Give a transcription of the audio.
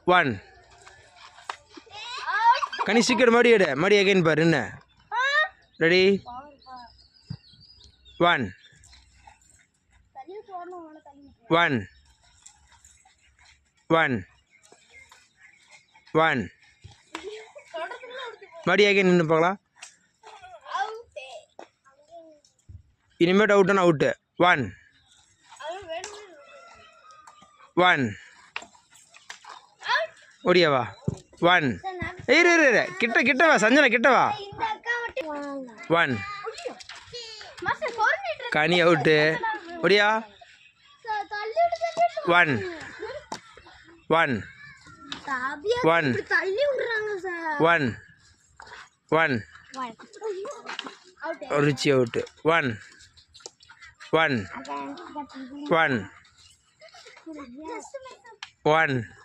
1 கனி சீக்கிரம் மறுபடி எடு மறுபடி அகைன் பாரு என்ன ரெடி 1 1 1 1 மறுபடி அகைன் நின்று பார்க்கலாம் இனிமேட்டு அவுட்டுன்னா அவுட்டு 1 1 ஓடியாவா 1 இரு கிட்ட வா சஞ்சனா கிட்ட வா 1 கனி அவுட்டு ஓடியா 1 1 1 1 1 ருச்சி அவுட்டு 1 1 1 1